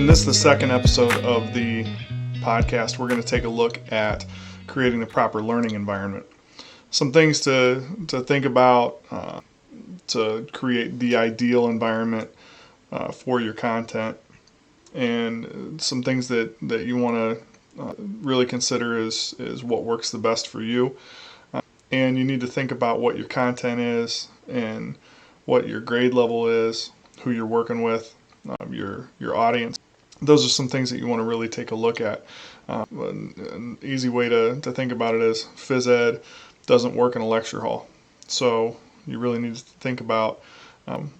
In this, the second episode of the podcast, we're going to take a look at creating the proper learning environment. Some things to think about to create the ideal environment for your content, and some things that you want to really consider is what works the best for you. And you need to think about what your content is and what your grade level is, who you're working with, your audience. Those are some things that you want to really take a look at. An easy way to think about it is phys ed doesn't work in a lecture hall. So you really need to think about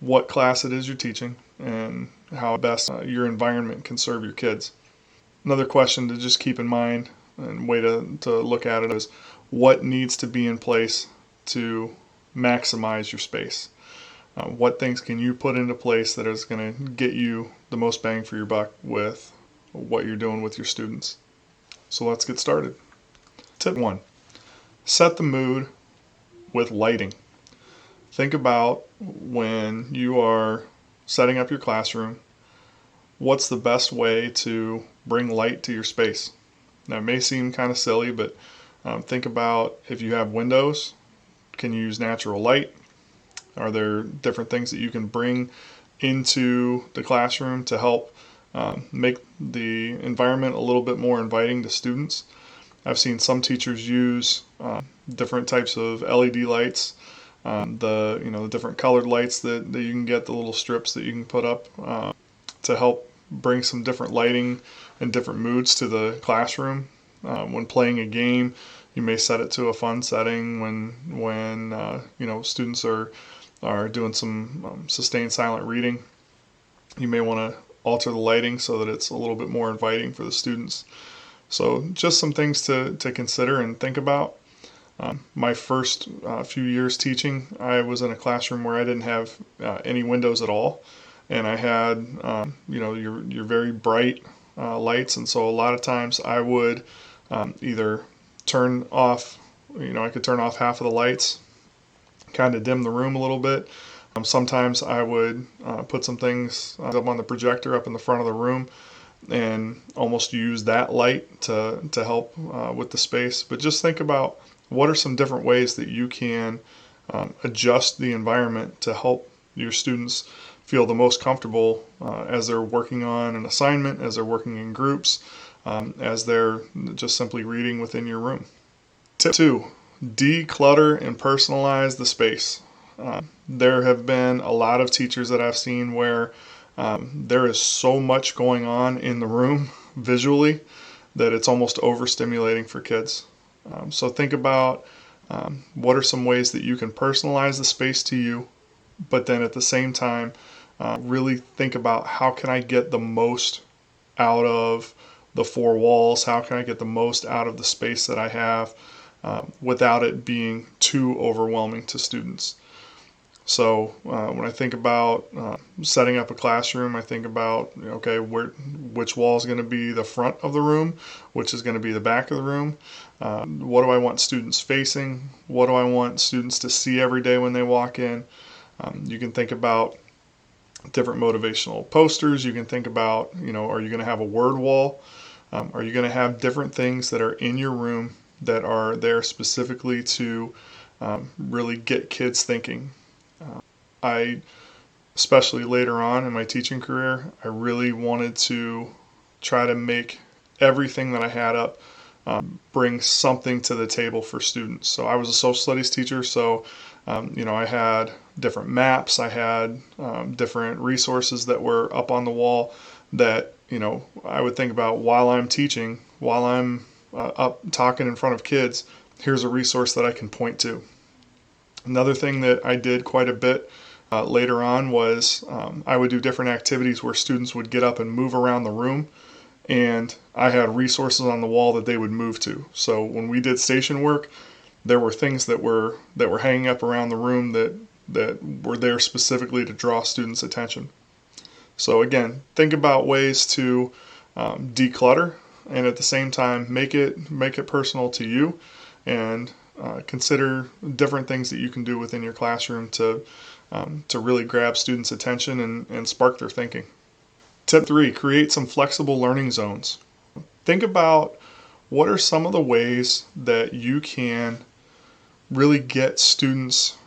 what class it is you're teaching and how best your environment can serve your kids. Another question to just keep in mind and way to look at it is what needs to be in place to maximize your space. What things can you put into place that is going to get you the most bang for your buck with what you're doing with your students? So let's get started. Tip 1, set the mood with lighting. Think about when you are setting up your classroom, what's the best way to bring light to your space? Now, it may seem kind of silly, but think about if you have windows, can you use natural light? Are there different things that you can bring into the classroom to help make the environment a little bit more inviting to students? I've seen some teachers use different types of LED lights, the different colored lights that you can get, the little strips that you can put up to help bring some different lighting and different moods to the classroom. When playing a game, you may set it to a fun setting. When students are doing some sustained silent reading, you may want to alter the lighting so that it's a little bit more inviting for the students. So just some things to consider and think about. My first few years teaching, I was in a classroom where I didn't have any windows at all, and I had your very bright lights, and so a lot of times I would either turn off, I could turn off half of the lights, kind of dim the room a little bit. Sometimes I would put some things up on the projector up in the front of the room and almost use that light to help with the space. But just think about what are some different ways that you can adjust the environment to help your students feel the most comfortable as they're working on an assignment, as they're working in groups, as they're just simply reading within your room. Tip 2, declutter and personalize the space. There have been a lot of teachers that I've seen where there is so much going on in the room visually that it's almost overstimulating for kids. So think about what are some ways that you can personalize the space to you, but then at the same time really think about how can I get the most out of the four walls, how can I get the most out of the space that I have without it being too overwhelming to students. So when I think about setting up a classroom, I think about, which wall is going to be the front of the room, which is going to be the back of the room. What do I want students facing? What do I want students to see every day when they walk in? You can think about different motivational posters. You can think about, are you going to have a word wall? Are you going to have different things that are in your room that are there specifically to really get kids thinking? I, especially later on in my teaching career, I really wanted to try to make everything that I had up bring something to the table for students. So I was a social studies teacher, so I had different maps, I had different resources that were up on the wall that I would think about while I'm teaching, while I'm up talking in front of kids. Here's a resource that I can point to. Another thing that I did quite a bit later on was I would do different activities where students would get up and move around the room, and I had resources on the wall that they would move to. So when we did station work, there were things that were hanging up around the room that were there specifically to draw students' attention. So again, think about ways to declutter, and at the same time make it personal to you, and consider different things that you can do within your classroom to really grab students' attention and spark their thinking. Tip 3, create some flexible learning zones. Think about what are some of the ways that you can really get students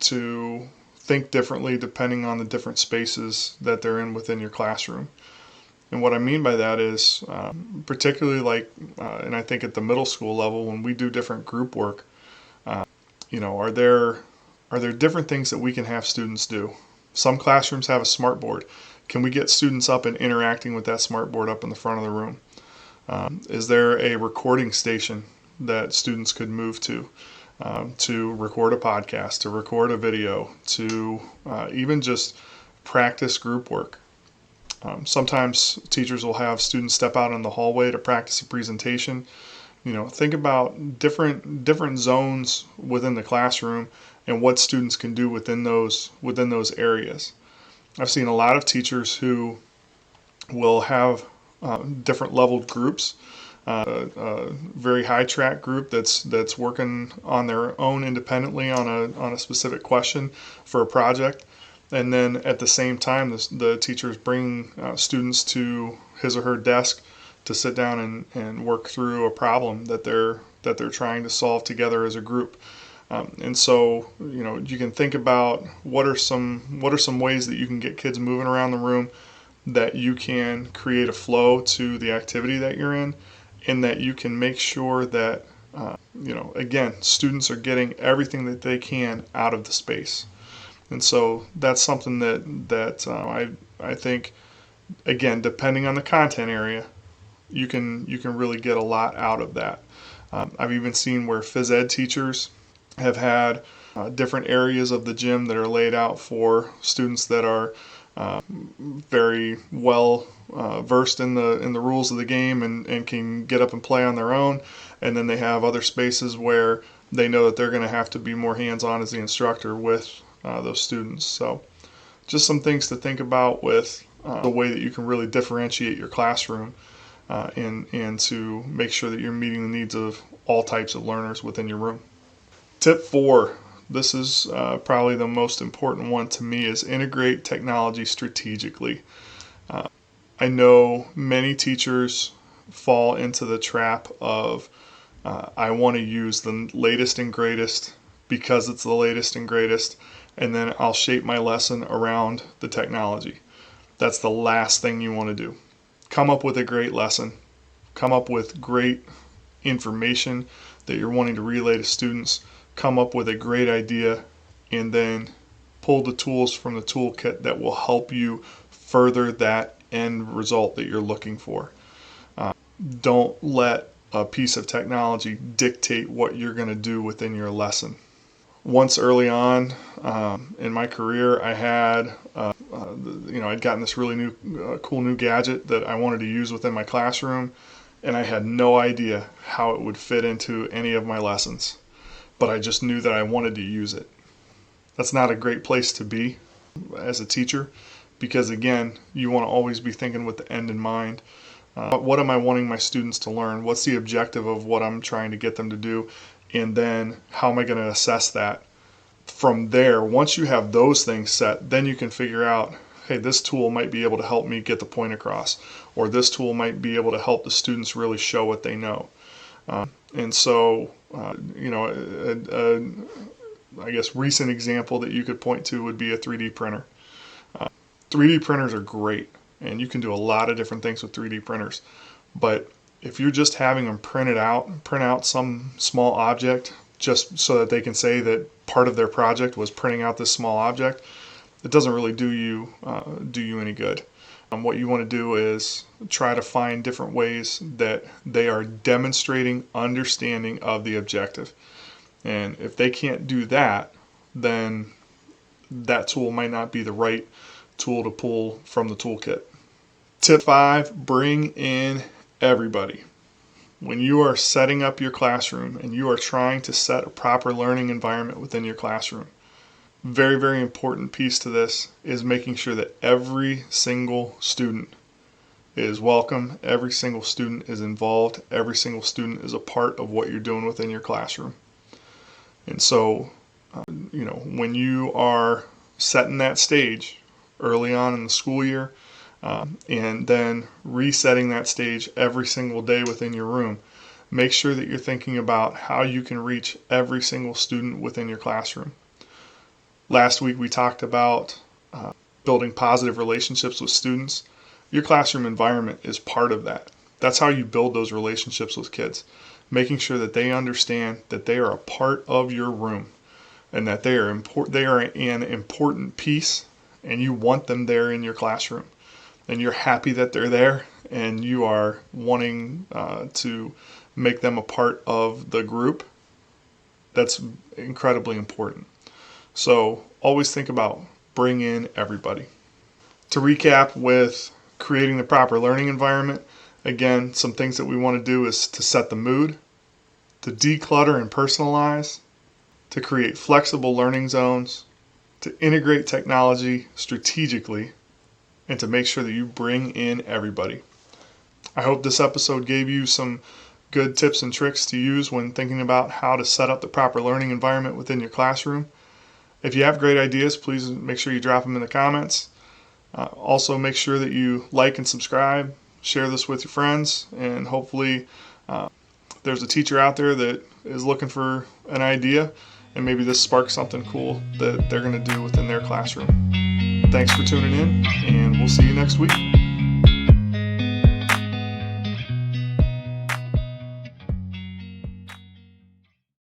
to think differently depending on the different spaces that they're in within your classroom. And what I mean by that is, particularly and I think at the middle school level, when we do different group work, are there different things that we can have students do? Some classrooms have a smart board. Can we get students up and interacting with that smart board up in the front of the room? Is there a recording station that students could move to record a podcast, to record a video, to even just practice group work? Sometimes teachers will have students step out in the hallway to practice a presentation. Think about different zones within the classroom and what students can do within those areas. I've seen a lot of teachers who will have different leveled groups. Very high track group that's working on their own independently on a specific question for a project, and then at the same time the teachers bring students to his or her desk to sit down and work through a problem that they're trying to solve together as a group. And so you can think about what are some ways that you can get kids moving around the room, that you can create a flow to the activity that you're in, and that you can make sure that again, students are getting everything that they can out of the space. And so that's something that I think, again, depending on the content area, you can really get a lot out of that. I've even seen where phys ed teachers have had different areas of the gym that are laid out for students that are very well versed in the rules of the game and can get up and play on their own. And then they have other spaces where they know that they're going to have to be more hands-on as the instructor with those students. So just some things to think about with the way that you can really differentiate your classroom and to make sure that you're meeting the needs of all types of learners within your room. Tip 4, this is probably the most important one to me, is integrate technology strategically. I know many teachers fall into the trap of I want to use the latest and greatest because it's the latest and greatest, and then I'll shape my lesson around the technology. That's the last thing you want to do. Come up with a great lesson. Come up with great information that you're wanting to relay to students. Come up with a great idea, and then pull the tools from the toolkit that will help you further that end result that you're looking for. Don't let a piece of technology dictate what you're going to do within your lesson. Once early on in my career, I had, I'd gotten this really cool new gadget that I wanted to use within my classroom, and I had no idea how it would fit into any of my lessons, but I just knew that I wanted to use it. That's not a great place to be as a teacher, because again, you want to always be thinking with the end in mind. What am I wanting my students to learn? What's the objective of what I'm trying to get them to do? And then how am I going to assess that? From there, once you have those things set, then you can figure out, hey, this tool might be able to help me get the point across, or this tool might be able to help the students really show what they know. And so, I guess recent example that you could point to would be a 3D printer. 3D printers are great, and you can do a lot of different things with 3D printers. But if you're just having them print out some small object just so that they can say that part of their project was printing out this small object, it doesn't really do you any good. What you want to do is try to find different ways that they are demonstrating understanding of the objective. And if they can't do that, then that tool might not be the right tool to pull from the toolkit. Tip 5, bring in everybody. When you are setting up your classroom and you are trying to set a proper learning environment within your classroom, very, very important piece to this is making sure that every single student is welcome, every single student is involved, every single student is a part of what you're doing within your classroom. And so, when you are setting that stage early on in the school year, and then resetting that stage every single day within your room. Make sure that you're thinking about how you can reach every single student within your classroom. Last week we talked about building positive relationships with students. Your classroom environment is part of that. That's how you build those relationships with kids, making sure that they understand that they are a part of your room and that they are an important piece, and you want them there in your classroom. And you're happy that they're there, and you are wanting to make them a part of the group. That's incredibly important. So always think about bring in everybody. To recap with creating the proper learning environment, again, some things that we want to do is to set the mood, to declutter and personalize, to create flexible learning zones, to integrate technology strategically, and to make sure that you bring in everybody. I hope this episode gave you some good tips and tricks to use when thinking about how to set up the proper learning environment within your classroom. If you have great ideas, please make sure you drop them in the comments. Also, make sure that you like and subscribe, share this with your friends, and hopefully there's a teacher out there that is looking for an idea, and maybe this sparks something cool that they're going to do within their classroom. Thanks for tuning in, and we'll see you next week.